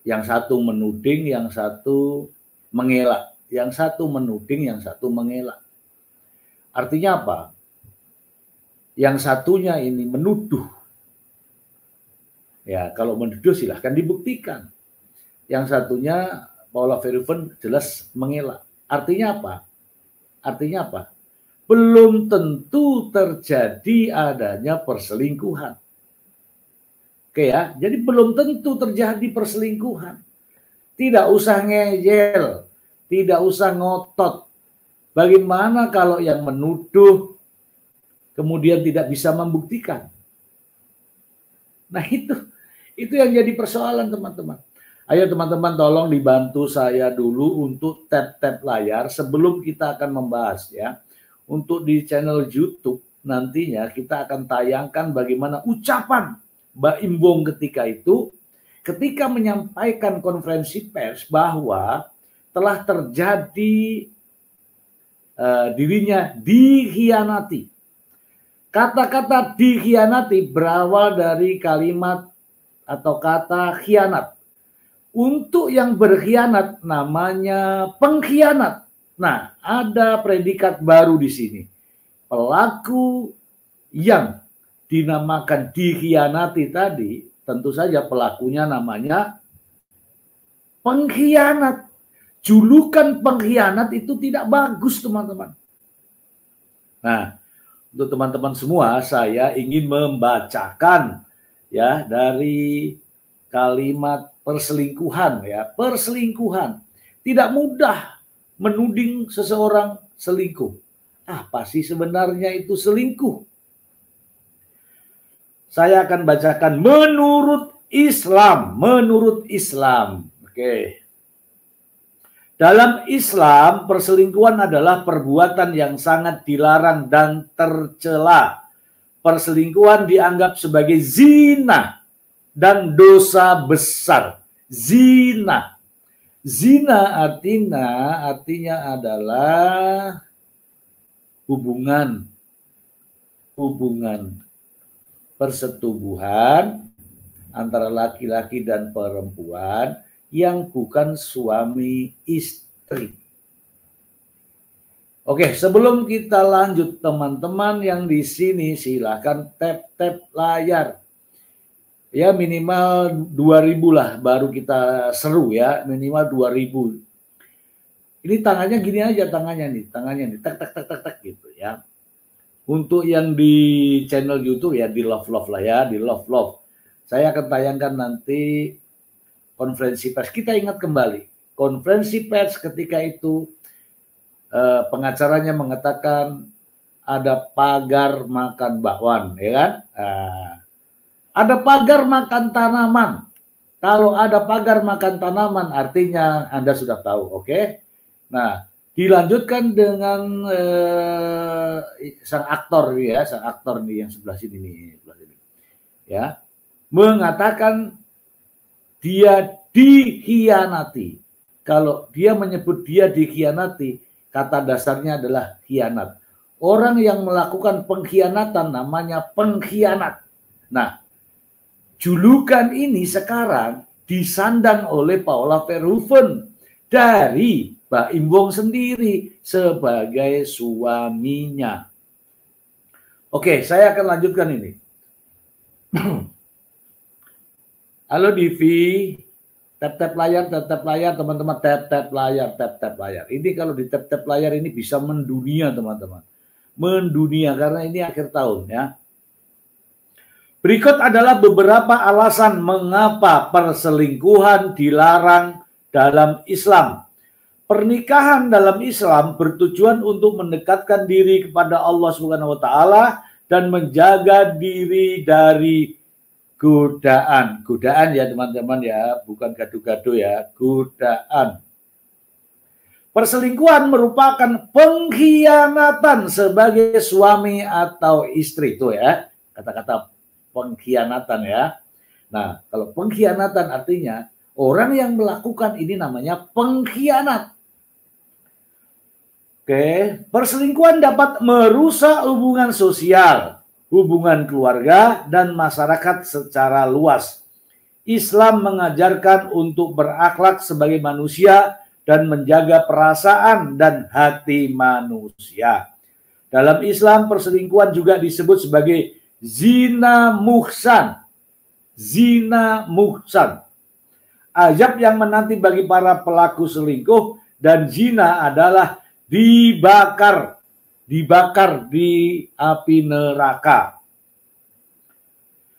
yang satu menuding, yang satu mengelak. Yang satu menuding, yang satu mengelak. Artinya apa? Yang satunya ini menuduh. Ya, kalau menuduh silahkan dibuktikan. Yang satunya Paula Verhoeven jelas mengelak. Artinya apa? Artinya apa? Belum tentu terjadi adanya perselingkuhan. Oke ya, jadi belum tentu terjadi perselingkuhan. Tidak usah ngeyel, tidak usah ngotot. Bagaimana kalau yang menuduh kemudian tidak bisa membuktikan? Nah itu yang jadi persoalan teman-teman. Ayo teman-teman tolong dibantu saya dulu untuk tap-tap layar sebelum kita akan membahas ya. Untuk di channel YouTube nantinya kita akan tayangkan bagaimana ucapan Mbak Imbong ketika menyampaikan konferensi pers bahwa telah terjadi dirinya dikhianati. Kata-kata dikhianati berawal dari kalimat atau kata khianat. Untuk yang berkhianat namanya pengkhianat. Nah, ada predikat baru di sini. Pelaku yang dinamakan dikhianati tadi, tentu saja pelakunya namanya pengkhianat. Julukan pengkhianat itu tidak bagus, teman-teman. Nah, untuk teman-teman semua, saya ingin membacakan ya dari kalimat perselingkuhan ya. Perselingkuhan. Tidak mudah menuding seseorang selingkuh. Apa sih sebenarnya itu selingkuh? Saya akan bacakan menurut Islam. Menurut Islam. Oke. Dalam Islam, perselingkuhan adalah perbuatan yang sangat dilarang dan tercela. Perselingkuhan dianggap sebagai zina dan dosa besar. Zina. Zina artinya adalah hubungan persetubuhan antara laki-laki dan perempuan yang bukan suami istri. Oke, sebelum kita lanjut teman-teman yang di sini silahkan tap layar. Ya minimal 2000 lah baru kita seru ya, minimal 2000. Ini tangannya gini aja tangannya nih, tak gitu ya. Untuk yang di channel YouTube ya di love lah ya, di love. Saya akan tayangkan nanti konferensi pers. Kita ingat kembali, konferensi pers ketika itu pengacaranya mengatakan ada pagar makan bakwan, ya kan? Ada pagar makan tanaman. Kalau ada pagar makan tanaman artinya Anda sudah tahu, oke? Nah, dilanjutkan dengan sang aktor ya, sang aktor nih yang sebelah sini nih, ya, mengatakan dia dikhianati. Kalau dia menyebut dia dikhianati, kata dasarnya adalah khianat. Orang yang melakukan pengkhianatan namanya pengkhianat. Nah, julukan ini sekarang disandang oleh Paula Verhoeven dari Mbak Imbong sendiri sebagai suaminya. Oke, saya akan lanjutkan ini. Halo Divi, tap layar teman-teman, tap layar. Ini kalau di tap layar ini bisa mendunia teman-teman, mendunia karena ini akhir tahun ya. Berikut adalah beberapa alasan mengapa perselingkuhan dilarang dalam Islam. Pernikahan dalam Islam bertujuan untuk mendekatkan diri kepada Allah Subhanahu wa taala dan menjaga diri dari godaan. Godaan ya teman-teman ya, bukan gado-gado ya, godaan. Perselingkuhan merupakan pengkhianatan sebagai suami atau istri. Itu ya, kata-kata pengkhianatan ya. Nah, kalau pengkhianatan artinya orang yang melakukan ini namanya pengkhianat. Oke, perselingkuhan dapat merusak hubungan sosial, hubungan keluarga, dan masyarakat secara luas. Islam mengajarkan untuk berakhlak sebagai manusia dan menjaga perasaan dan hati manusia. Dalam Islam, perselingkuhan juga disebut sebagai zina muhsan. Zina muhsan. Azab yang menanti bagi para pelaku selingkuh dan zina adalah dibakar di api neraka.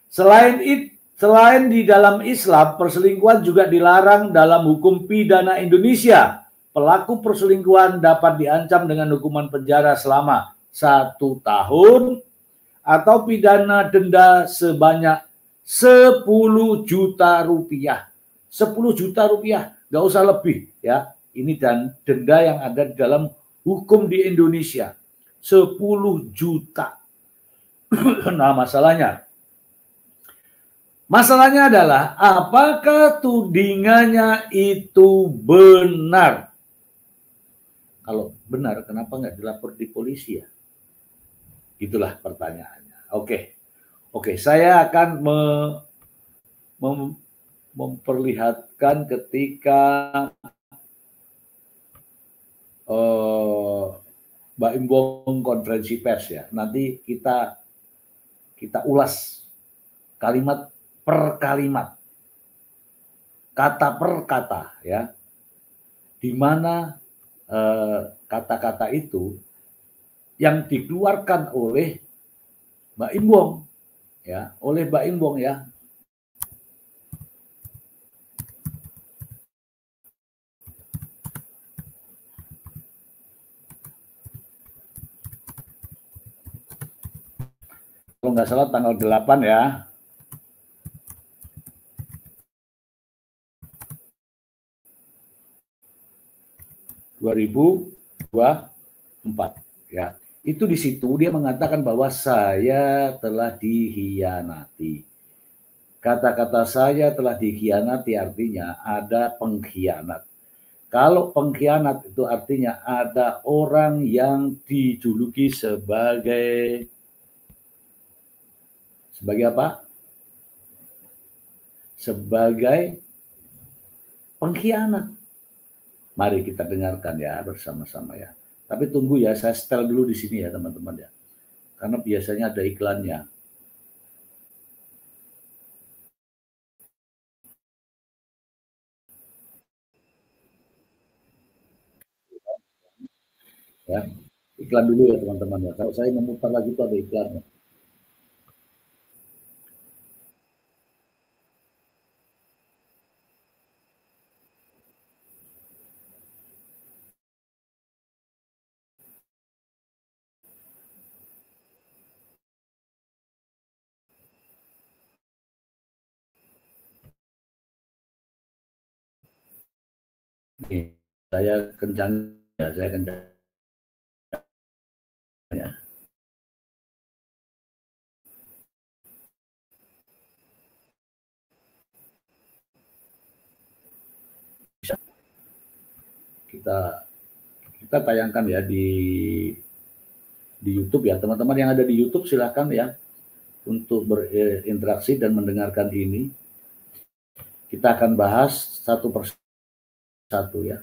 Selain di dalam Islam, perselingkuhan juga dilarang dalam hukum pidana Indonesia. Pelaku perselingkuhan dapat diancam dengan hukuman penjara selama 1 tahun atau pidana denda sebanyak 10 juta rupiah. 10 juta rupiah, nggak usah lebih ya. Ini dan denda yang ada di dalam hukum di Indonesia. 10 juta. Nah, masalahnya adalah apakah tudingannya itu benar? Kalau benar, kenapa nggak dilapor di polisi ya? Itulah pertanyaannya. Oke, saya akan memperlihatkan ketika Mbak Imbong konferensi pers ya. Nanti kita ulas kalimat per kalimat, kata per kata ya, di mana kata-kata itu yang dikeluarkan oleh Mbak Imbong ya, kalau nggak salah tanggal 8 ya. 2024 ya. Itu di situ dia mengatakan bahwa saya telah dikhianati. Kata-kata saya telah dikhianati artinya ada pengkhianat. Kalau pengkhianat itu artinya ada orang yang dijuluki sebagai apa? Sebagai pengkhianat. Mari kita dengarkan ya bersama-sama ya. Tapi tunggu ya, saya setel dulu di sini ya teman-teman ya. Karena biasanya ada iklannya. Ya, iklan dulu ya teman-teman ya. Kalau saya memutar lagi itu ada iklannya. Nih, saya kencang ya, saya kencang ya. Kita tayangkan ya di YouTube ya, teman-teman yang ada di YouTube silahkan ya untuk berinteraksi dan mendengarkan ini. Kita akan bahas satu persatu ya.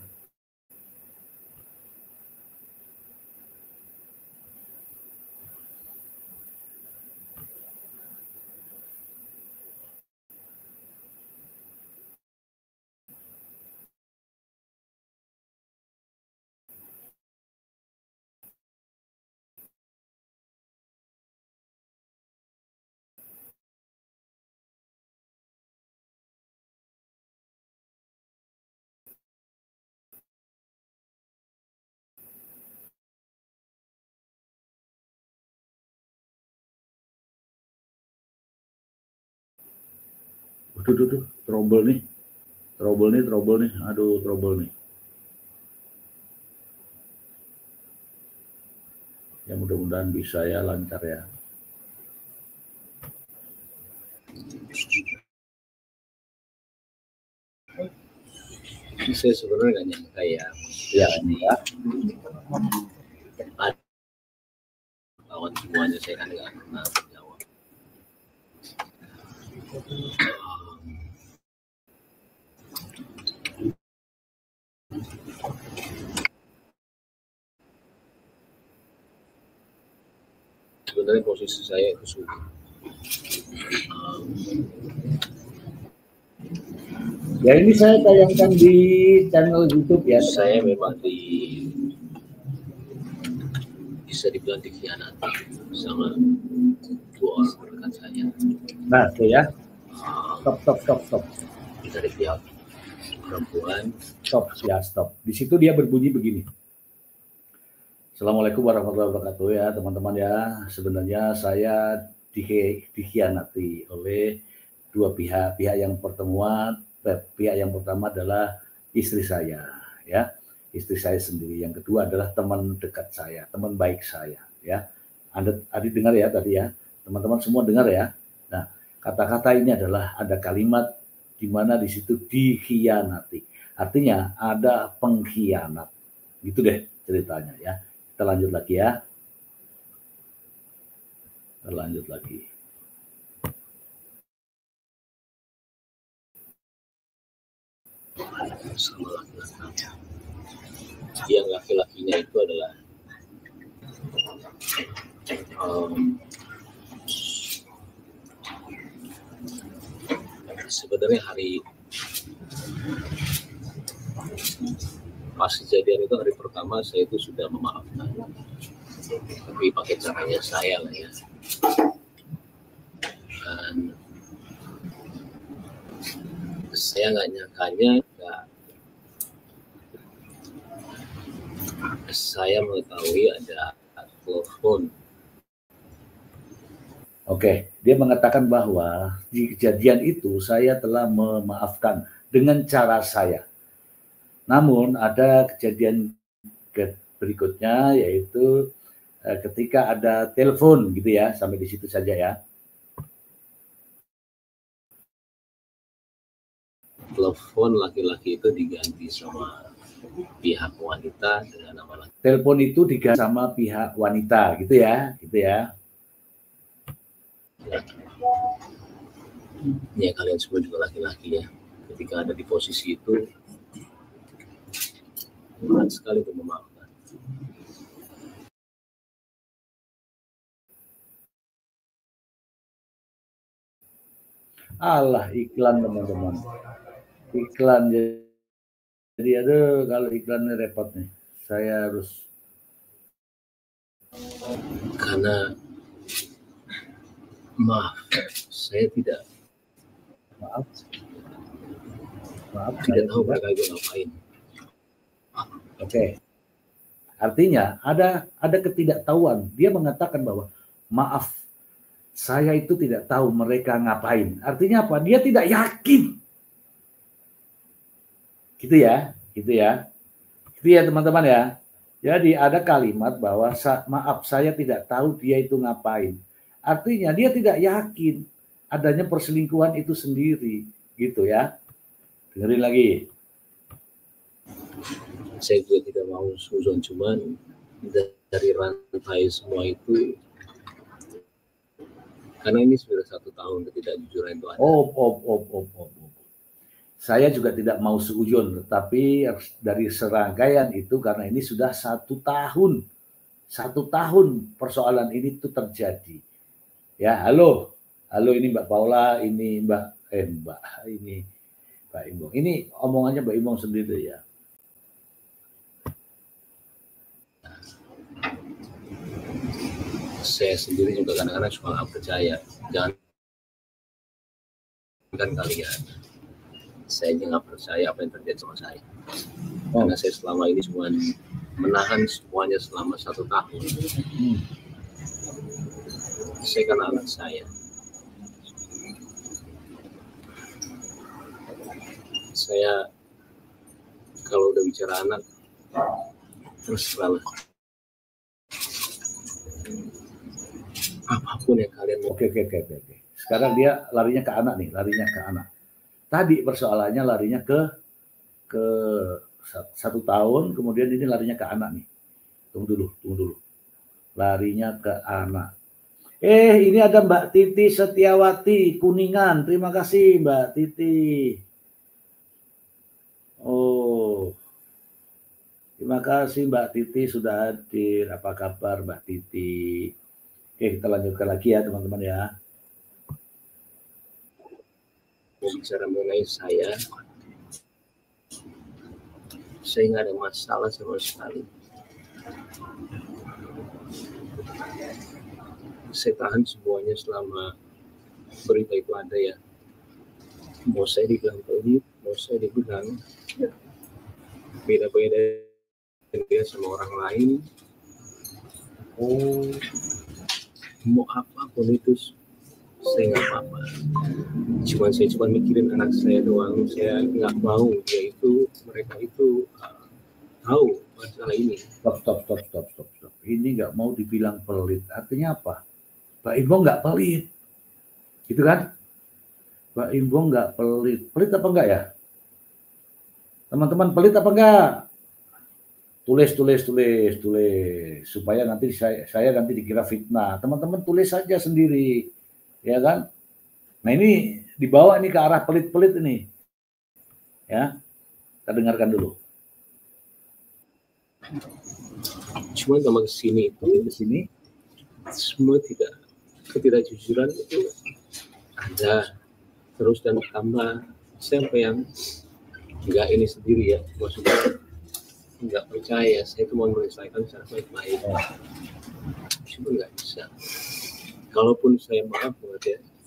Waduh, trouble nih. Aduh, trouble nih. Ya mudah-mudahan bisa ya, lancar ya. Saya sebenarnya nggak nyangka ya. Ya. Kawan semuanya saya kan nggak pernah menjawab. Sebenarnya posisi saya itu sulit. Ya ini saya tayangkan di channel YouTube ya. Saya memang bisa dibilang dikhianati sama dua orang terdekat saya. Nah, itu ya. Stop. Dari pihak perempuan. Stop. Di situ dia berbunyi begini. Assalamualaikum warahmatullahi wabarakatuh ya teman-teman ya. Sebenarnya saya dikhianati oleh dua pihak. Pihak yang pertama adalah istri saya ya. Istri saya sendiri. Yang kedua adalah teman dekat saya, teman baik saya ya. Anda dengar ya tadi ya. Teman-teman semua dengar ya. Nah, kata-kata ini adalah ada kalimat di mana di situ dikhianati. Artinya ada pengkhianat. Gitu deh ceritanya ya. Kita lanjut lagi ya. Sama laki-lakinya. Yang laki-lakinya itu adalah sebenarnya pas kejadian itu hari pertama saya itu sudah memaafkan, tapi pakai caranya saya lah ya. Dan saya nggak nyangkanya saya mengetahui ada telepon. Oke, dia mengatakan bahwa di kejadian itu saya telah memaafkan dengan cara saya. Namun ada kejadian berikutnya yaitu ketika ada telepon gitu ya, sampai di situ saja ya. Telepon laki-laki itu diganti sama pihak wanita dengan nama laki. Telepon itu diganti sama pihak wanita gitu ya. Ya kalian semua juga laki-laki ya. Ketika ada di posisi itu, berat sekali untuk memaafkan. Allah, iklan teman-teman. Iklan jadi aduh kalau iklannya repot nih. Saya harus karena maaf, saya tidak tidak tahu mereka itu ngapain. Oke. Artinya ada ketidaktahuan. Dia mengatakan bahwa maaf, saya itu tidak tahu mereka ngapain. Artinya apa? Dia tidak yakin. Gitu ya. Gitu ya teman-teman ya. Jadi ada kalimat bahwa maaf saya tidak tahu dia itu ngapain. Artinya dia tidak yakin adanya perselingkuhan itu sendiri. Gitu ya. Dengerin lagi. Saya juga tidak mau suzon, cuman dari rantai semua itu, karena ini sudah 1 tahun ketidakjujuran itu ada. Saya juga tidak mau seujun, tetapi dari serangkaian itu karena ini sudah 1 tahun. 1 tahun persoalan ini tuh terjadi. Ya, halo ini Mbak Paula, ini Mbak Imbong. Ini omongannya Mbak Imbong sendiri ya. Saya sendiri juga kadang-kadang suka nggak percaya. Jangan kan kalian. Saya juga nggak percaya apa yang terjadi sama saya. Karena saya selama ini cuma menahan semuanya selama 1 tahun. Saya kan anak saya. Saya kalau udah bicara anak terus terang apapun yang kalian mau. Oke. Sekarang dia larinya ke anak. Tadi persoalannya larinya ke 1 tahun, kemudian ini larinya ke anak nih. Tunggu dulu. Larinya ke anak. Ini ada Mbak Titi Setiawati Kuningan. Terima kasih Mbak Titi. Terima kasih Mbak Titi sudah hadir. Apa kabar Mbak Titi? Oke, kita lanjutkan lagi ya teman-teman ya. Bicara mengenai saya nggak ada masalah sama sekali. Saya tahan semuanya selama berita itu ada ya. Mau saya dibilang pelit, mau saya dibilang beda-beda dia sama orang lain. Oh, mau apapun itu saya nggak apa-apa. Saya cuma mikirin anak saya doang. Saya nggak mau mereka itu tahu masalah ini. Stop. Ini nggak mau dibilang pelit. Artinya apa? Pak Imbong nggak pelit, gitu kan? Pak Imbong nggak pelit. Pelit apa enggak ya? Teman-teman, pelit apa enggak? Tulis supaya nanti saya nanti dikira fitnah. Teman-teman tulis saja sendiri, ya kan? Nah ini dibawa ini ke arah pelit-pelit ini, ya. Kita dengarkan dulu. Cuma sama kesini semua ketidakjujuran itu ada terus dan tambah. Siapa yang enggak ini sendiri ya, maksudnya nggak percaya saya itu mau menyelesaikan secara baik-baik, cuma nggak bisa. Kalaupun saya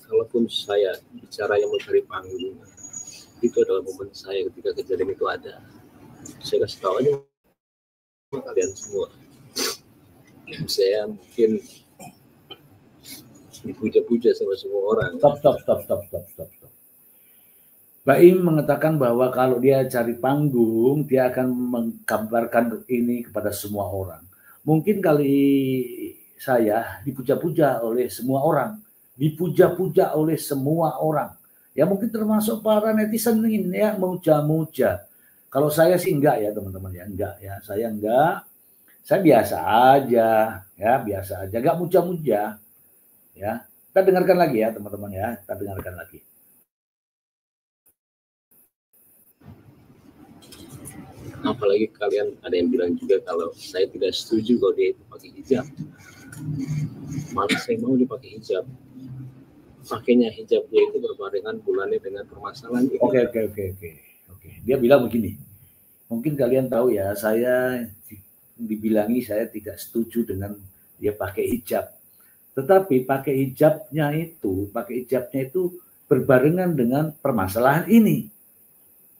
kalaupun saya bicara yang mencari panggung, itu adalah momen saya ketika kejadian itu ada. Saya kasih tahu aja sama kalian semua, saya mungkin dipuja-puja sama semua orang. Stop. Baim mengatakan bahwa kalau dia cari panggung, dia akan menggambarkan ini kepada semua orang. Mungkin kali saya dipuja-puja oleh semua orang, Ya mungkin termasuk para netizen ini ya, muja-muja. Kalau saya sih enggak ya teman-teman ya, enggak ya. Saya enggak. Saya biasa aja, enggak muja-muja. Ya. Kita dengarkan lagi ya teman-teman ya, kita dengarkan lagi. Apalagi kalian ada yang bilang juga kalau saya tidak setuju kalau dia itu pakai hijab. Malah saya mau dia pakai hijab. Pakainya hijabnya itu berbarengan bulannya dengan permasalahan ini. Oke. Dia bilang begini. Mungkin kalian tahu ya, saya dibilangi saya tidak setuju dengan dia pakai hijab. Tetapi pakai hijabnya itu berbarengan dengan permasalahan ini.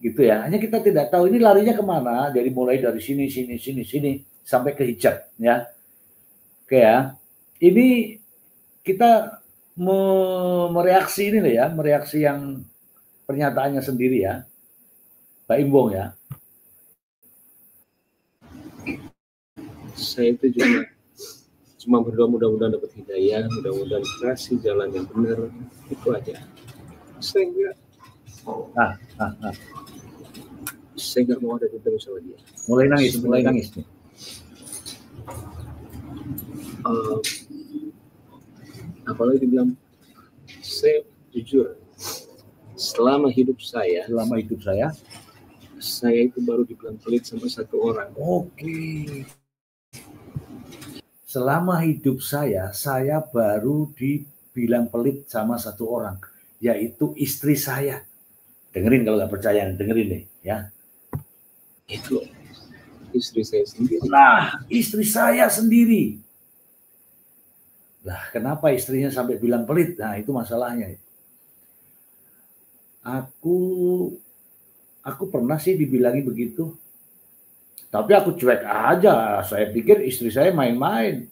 Gitu ya, hanya kita tidak tahu ini larinya kemana, jadi mulai dari sini sampai ke hijab ya. Oke ya, ini kita mereaksi ini ya, mereaksi yang pernyataannya sendiri ya, Pak Imbong ya. Saya itu cuma berdoa mudah-mudahan dapat hidayah, mudah-mudahan kasih jalan yang benar, itu aja. Saya enggak. Saya nggak mau ada dendam sama dia. Mulai nangis nih. Apalagi dibilang, saya jujur, selama hidup saya itu baru dibilang pelit sama satu orang. Oke. Selama hidup saya baru dibilang pelit sama satu orang, yaitu istri saya. Dengerin kalau nggak percaya, dengerin deh ya. Itu istri saya sendiri. Nah, istri saya sendiri. Lah, kenapa istrinya sampai bilang pelit? Nah, itu masalahnya. Aku pernah sih dibilangi begitu. Tapi aku cuek aja. Saya pikir istri saya main-main.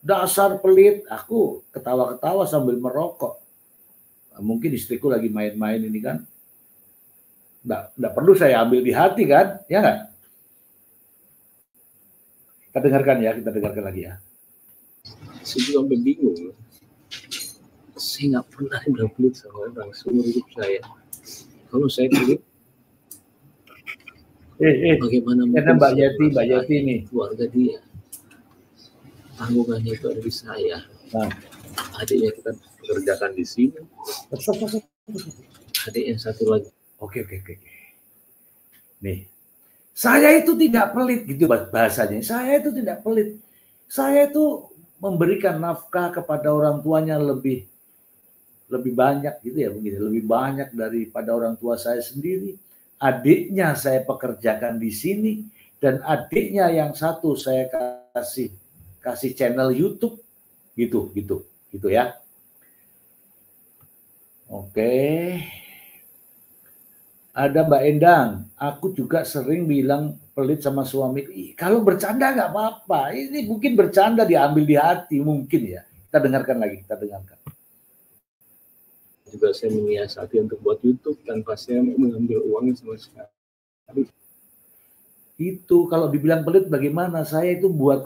Dasar pelit. Aku ketawa-ketawa sambil merokok. Mungkin istriku lagi main-main ini kan. Nggak perlu saya ambil di hati kan, ya nggak? Kita dengarkan lagi ya. Saya juga bingung. Saya nggak pernah bilang pelit sama orang seumur hidup saya. Kalau saya pelit, bagaimana karena Mbak Yati nih, keluarga dia, tanggungannya itu ada di saya. Nah. Adiknya kita pekerjakan di sini. Adik yang satu lagi. Oke. Nih, saya itu tidak pelit gitu bahasanya. Saya itu tidak pelit. Saya itu memberikan nafkah kepada orang tuanya lebih banyak gitu ya, begini, lebih banyak daripada orang tua saya sendiri. Adiknya saya pekerjakan di sini, dan adiknya yang satu saya kasih channel YouTube gitu ya. Oke. Ada Mbak Endang, aku juga sering bilang pelit sama suami. Kalau bercanda nggak apa-apa. Ini mungkin bercanda diambil di hati mungkin ya. Kita dengarkan lagi, kita dengarkan. Juga saya menyiasati untuk buat YouTube tanpa saya mengambil uangnya sama sekali. Itu kalau dibilang pelit bagaimana? Saya itu buat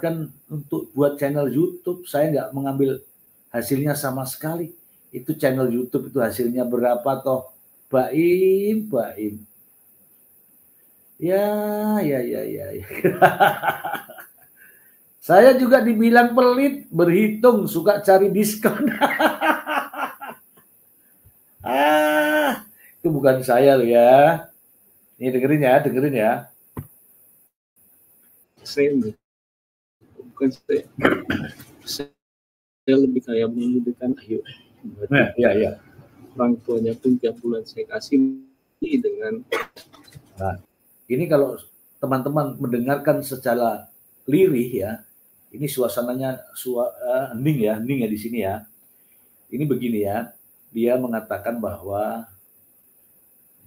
channel YouTube, saya nggak mengambil hasilnya sama sekali. Itu channel YouTube itu hasilnya berapa toh? Baim. Ya. Saya juga dibilang pelit, berhitung, suka cari diskon. Itu bukan saya loh ya. Ini dengerin ya. Saya bukan saya lebih kayak menunjukkan ayo. Ya. Orang tuanya pun tiap bulan saya kasih dengan. Nah, ini kalau teman-teman mendengarkan secara lirih ya, ini suasananya hening ya di sini ya. Ini begini ya, dia mengatakan bahwa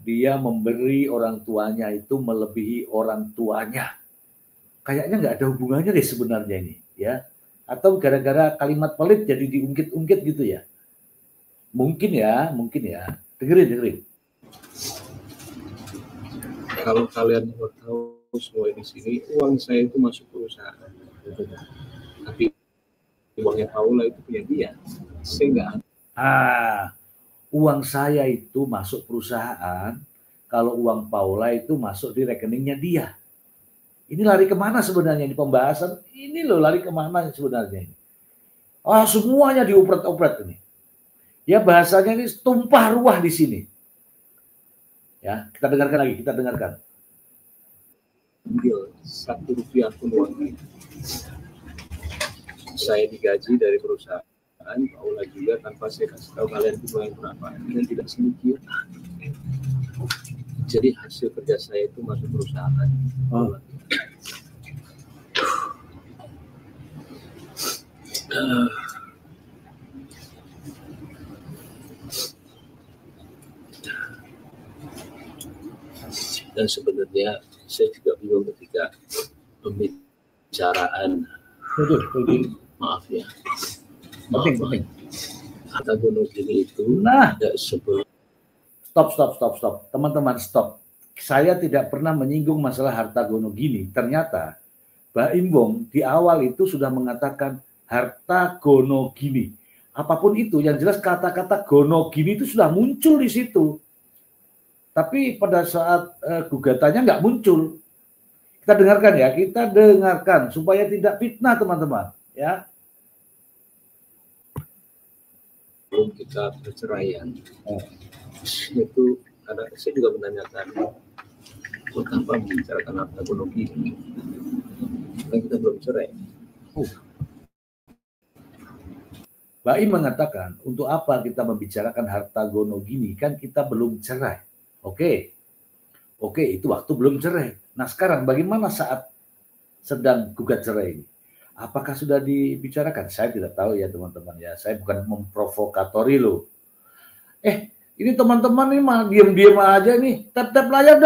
dia memberi orang tuanya itu melebihi orang tuanya. Kayaknya nggak ada hubungannya deh sebenarnya ini ya. Atau gara-gara kalimat pelit jadi diungkit-ungkit gitu ya. Mungkin ya. Dengerin. Kalau kalian mau tahu semua di sini, uang saya itu masuk perusahaan. Tapi uangnya Paula itu punya dia. Saya nggak. Uang saya itu masuk perusahaan. Kalau uang Paula itu masuk di rekeningnya dia. Ini lari kemana sebenarnya ini pembahasan? Ini loh lari kemana sebenarnya ini? Semuanya diopret-opret ini. Ya bahasanya ini tumpah ruah di sini. Ya, kita dengarkan. Ambil 1 rupiah pun uangnya. Saya digaji dari perusahaan, Paula juga tanpa saya kasih tahu kalian itu uangnya berapa. Dan tidak sedikit. Jadi hasil kerja saya itu masuk perusahaan. Dan sebenarnya saya juga bingung ketika pembicaraan. Maaf ya. Penting. Harta gono gini itu tidak sebelum. Stop. Teman-teman stop. Saya tidak pernah menyinggung masalah harta gono gini. Ternyata Baim Wong di awal itu sudah mengatakan harta gono gini. Apapun itu, yang jelas kata-kata gono gini itu sudah muncul di situ. Tapi pada saat gugatannya nggak muncul. Kita dengarkan supaya tidak fitnah teman-teman. Ya. Belum kita perceraian. Itu ada, saya juga menanyakan buat apa membicarakan harta gono gini. Kan kita belum cerai. Baim mengatakan, untuk apa kita membicarakan harta gono gini? Kan kita belum cerai. Oke, itu waktu belum cerai. Nah sekarang bagaimana saat sedang gugat cerai ini? Apakah sudah dibicarakan? Saya tidak tahu ya teman-teman ya. Saya bukan memprovokatori loh. Ini teman-teman nih mah diam-diam aja nih. Tap-tap layar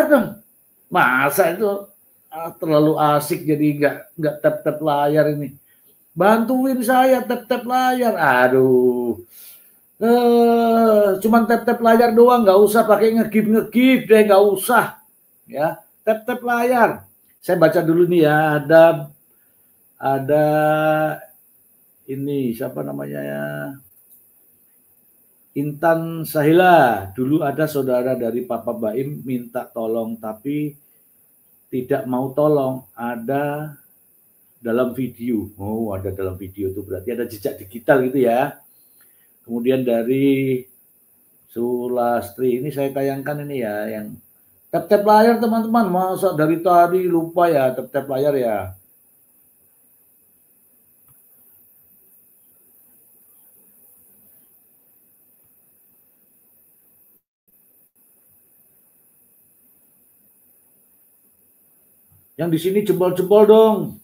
dong. Masa itu terlalu asik jadi nggak tap-tap layar ini. Bantuin saya tap-tap layar. Aduh. Cuman tap-tap layar doang, nggak usah pakai ngegif deh, nggak usah ya, tap-tap layar. Saya baca dulu nih ya, ada ini siapa namanya ya, Intan Sahila. Dulu ada saudara dari Papa Baim minta tolong tapi tidak mau tolong, ada dalam video. Ada dalam video itu berarti ada jejak digital gitu ya. Kemudian dari Sulastri, ini saya tayangkan ini ya, yang tap-tap layar teman-teman. Masa dari tadi lupa ya tap-tap layar ya. Yang di sini jempol-jempol dong.